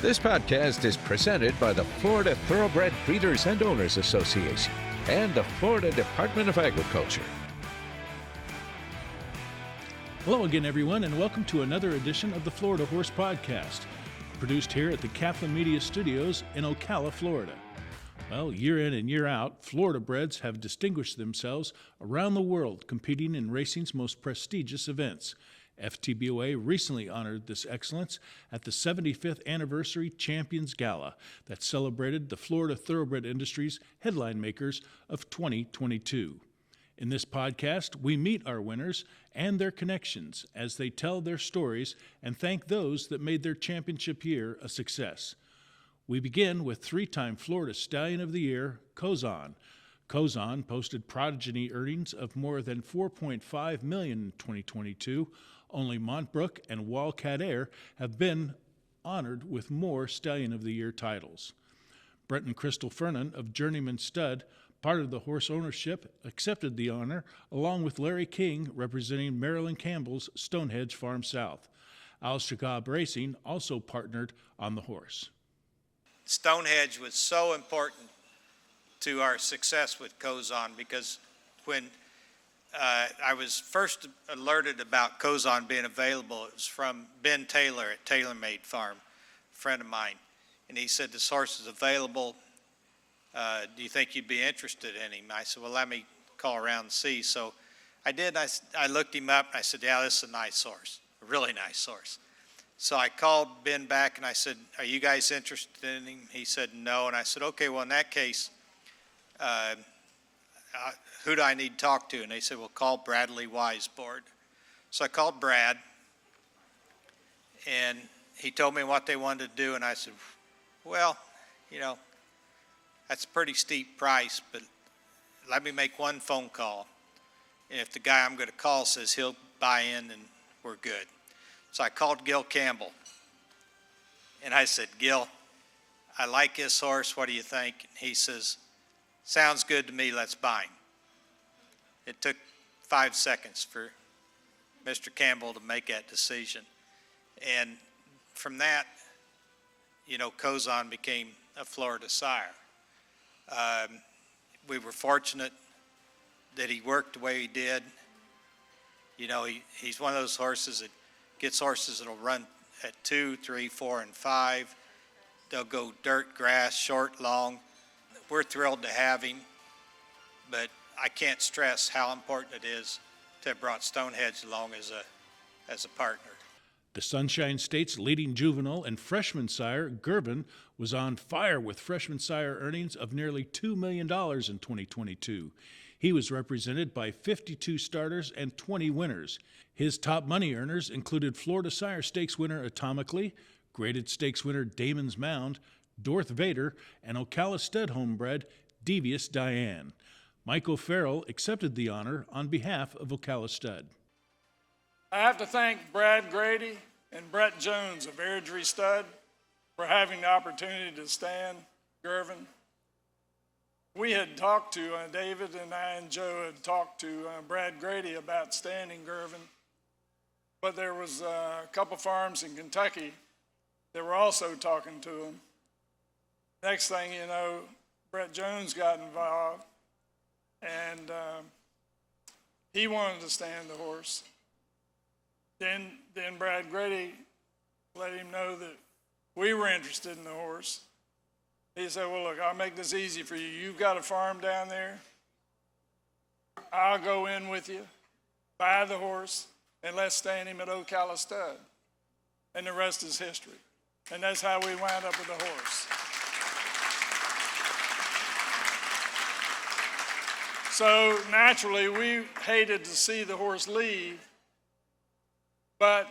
This podcast is presented by the Florida Thoroughbred Breeders and Owners Association and the Florida Department of Agriculture. Hello again, everyone, and welcome to another edition of the Florida Horse Podcast, produced here at the Kaplan Media Studios in Ocala, Florida. Well, year in and year out, Florida breds have distinguished themselves around the world competing in racing's most prestigious events. FTBOA recently honored this excellence at the 75th Anniversary Champions Gala that celebrated the Florida thoroughbred industry's headline makers of 2022. In this podcast, we meet our winners and their connections as they tell their stories and thank those that made their championship year a success. We begin with three-time Florida Stallion of the Year, Cozan. Cozan posted progeny earnings of more than $4.5 million in 2022. Only Montbrook and Wildcat Air have been honored with more Stallion of the Year titles. Brenton Crystal Fernan of Journeyman Stud, part of the horse ownership, accepted the honor, along with Larry King, representing Marilyn Campbell's Stonehenge Farm South. Al Shagab Racing also partnered on the horse. Stonehenge was so important to our success with Cozan because when I was first alerted about Cozan being available, it was from Ben Taylor at TaylorMade Farm, a friend of mine. And he said, this horse is available. Do you think you'd be interested in him? I said, well, let me call around and see. So I did. I looked him up and I said, yeah, this is a nice horse, a really nice horse. So I called Ben back and I said, are you guys interested in him? He said, no. And I said, okay, well, in that case, who do I need to talk to? And they said, well, call Bradley Weisbord. So I called Brad and he told me what they wanted to do. And I said, well, you know, that's a pretty steep price, but let me make one phone call. And if the guy I'm going to call says he'll buy in, then we're good. So I called Gil Campbell, and I said, Gil, I like this horse. What do you think? And he says, sounds good to me. Let's buy him. It took 5 seconds for Mr. Campbell to make that decision. And from that, you know, Cozan became a Florida sire. We were fortunate that he worked the way he did. You know, he's one of those horses that gets horses that'll run at 2, 3, 4, and 5. They'll go dirt, grass, short, long. We're thrilled to have him, but I can't stress how important it is to have brought Stonehenge along as a partner. The Sunshine State's leading juvenile and freshman sire, Gervin, was on fire with freshman sire earnings of nearly $2 million in 2022. He was represented by 52 starters and 20 winners. His top money earners included Florida Sire Stakes winner Atomically, Graded Stakes winner Damon's Mound, Dorth Vader, and Ocala Stud homebred Devious Diane. Michael Farrell accepted the honor on behalf of Ocala Stud. I have to thank Brad Grady and Brett Jones of Airdrie Stud for having the opportunity to stand Gervin. We had talked to, David and I and Joe had talked to Brad Grady about standing Gervin, but there was a couple farms in Kentucky that were also talking to him. Next thing you know, Brett Jones got involved, and he wanted to stand the horse. Then Brad Grady let him know that we were interested in the horse. He said, well, look, I'll make this easy for you. You've got a farm down there. I'll go in with you, buy the horse, and let's stand him at Ocala Stud. And the rest is history. And that's how we wound up with the horse. So naturally, we hated to see the horse leave, but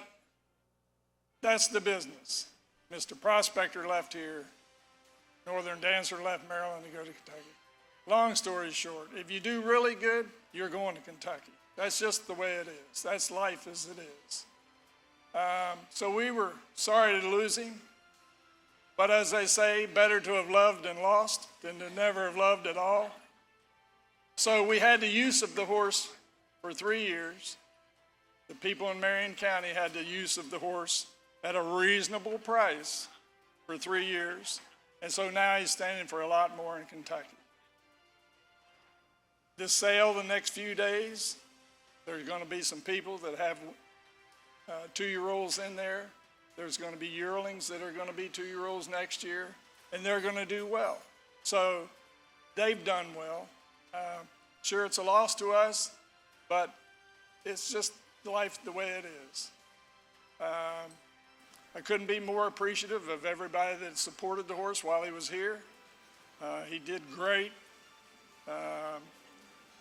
that's the business. Mr. Prospector left here. Northern Dancer left Maryland to go to Kentucky. Long story short, if you do really good, you're going to Kentucky. That's just the way it is. That's life as it is. So we were sorry to lose him. But as they say, better to have loved and lost than to never have loved at all. So we had the use of the horse for 3 years. The people in Marion County had the use of the horse at a reasonable price for 3 years, and so now he's standing for a lot more in Kentucky. This sale the next few days, there's going to be some people that have 2-year-olds in there. There's going to be yearlings that are going to be 2-year-olds next year, and they're going to do well. So they've done well. Sure, it's a loss to us, but it's just life the way it is. I couldn't be more appreciative of everybody that supported the horse while he was here. He did great.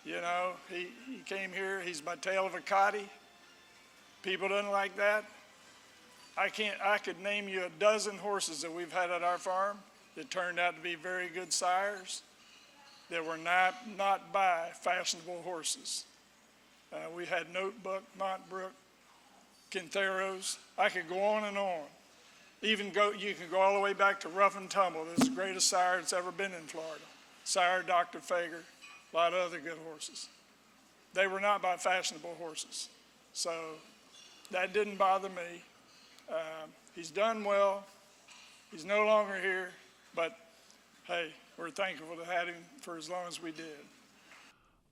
You know, he came here, he's my tail of a cotty. People didn't like that. I could name you a dozen horses that we've had at our farm that turned out to be very good sires that were not by fashionable horses. We had Notebook, Montbrook, Quinteros. I could go on and on. You can go all the way back to Rough and Tumble. This is the greatest sire that's ever been in Florida. Sire Dr. Fager, a lot of other good horses. They were not by fashionable horses. So that didn't bother me. He's done well. He's no longer here, but hey, we're thankful to have him for as long as we did.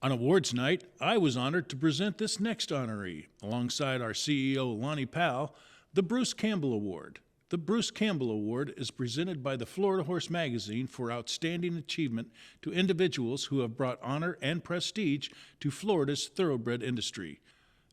On awards night, I was honored to present this next honoree, alongside our CEO, Lonnie Powell, the Bruce Campbell Award. The Bruce Campbell Award is presented by the Florida Horse Magazine for outstanding achievement to individuals who have brought honor and prestige to Florida's thoroughbred industry.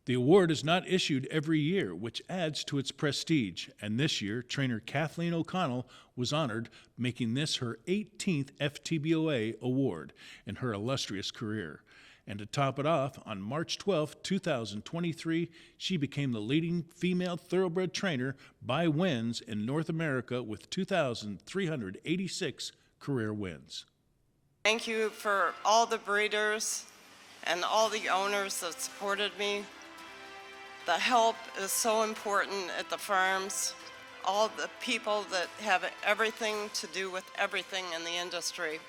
The award is not issued every year, which adds to its prestige, and this year, trainer Kathleen O'Connell was honored, making this her 18th FTBOA award in her illustrious career. And to top it off, on March 12, 2023, she became the leading female thoroughbred trainer by wins in North America with 2,386 career wins. Thank you for all the breeders and all the owners that supported me. The help is so important at the farms. All the people that have everything to do with everything in the industry,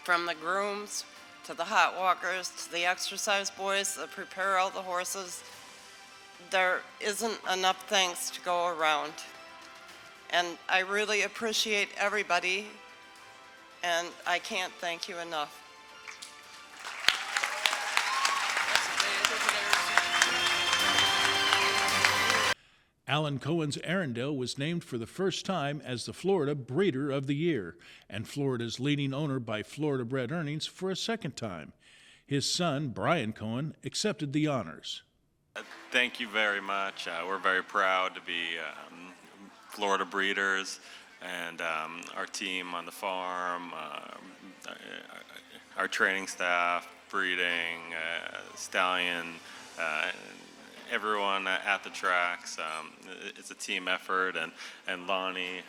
from the grooms to the hot walkers to the exercise boys that prepare all the horses. There isn't enough thanks to go around. And I really appreciate everybody, and I can't thank you enough. Alan Cohen's Arendelle was named for the first time as the Florida Breeder of the Year, and Florida's leading owner by Florida Bred Earnings for a second time. His son, Brian Cohen, accepted the honors. Thank you very much. We're very proud to be Florida breeders, and our team on the farm, our training staff, breeding, stallion, everyone at the tracks. It's a team effort, and Lonnie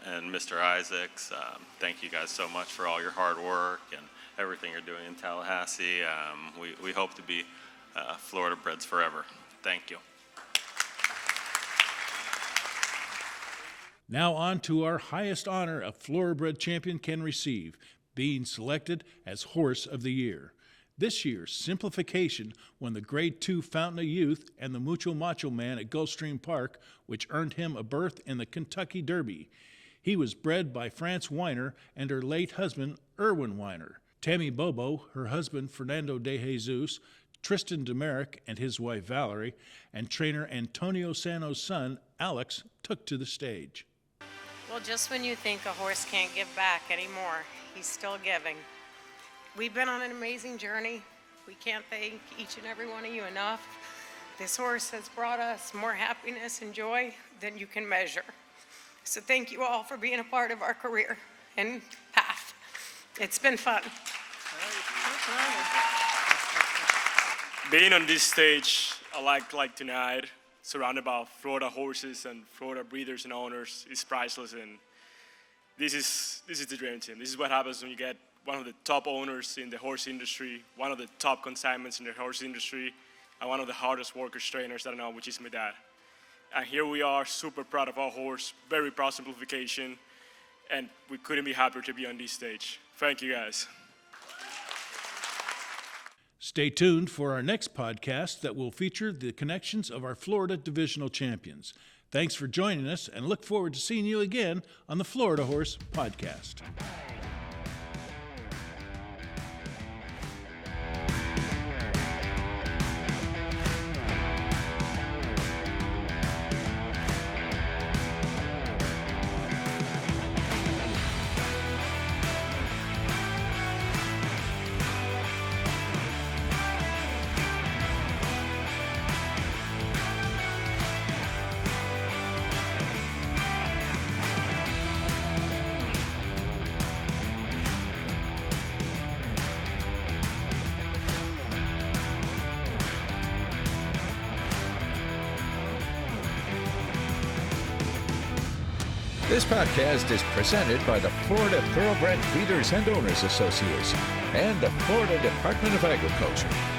and Mr. Isaacs, thank you guys so much for all your hard work and everything you're doing in Tallahassee. We hope to be Florida breds forever. Thank you. Now on to our highest honor a Florida bred champion can receive, being selected as Horse of the Year. This year, Simplification won the Grade 2 Fountain of Youth and the Mucho Macho Man at Gulfstream Park, which earned him a berth in the Kentucky Derby. He was bred by France Weiner and her late husband, Irwin Weiner. Tammy Bobo, her husband, Fernando de Jesus, Tristan Demerick and his wife, Valerie, and trainer Antonio Sano's son, Alex, took to the stage. Well, just when you think a horse can't give back anymore, he's still giving. We've been on an amazing journey. We can't thank each and every one of you enough. This horse has brought us more happiness and joy than you can measure. So thank you all for being a part of our career and path. It's been fun. Being on this stage, like tonight, surrounded by Florida horses and Florida breeders and owners, is priceless. And this is the dream team. This is what happens when you get one of the top owners in the horse industry, one of the top consignments in the horse industry, and one of the hardest workers trainers that I know, which is my dad. And here we are, super proud of our horse, very proud of Simplification, and we couldn't be happier to be on this stage. Thank you, guys. Stay tuned for our next podcast that will feature the connections of our Florida divisional champions. Thanks for joining us, and look forward to seeing you again on the Florida Horse Podcast. This podcast is presented by the Florida Thoroughbred Breeders and Owners Association and the Florida Department of Agriculture.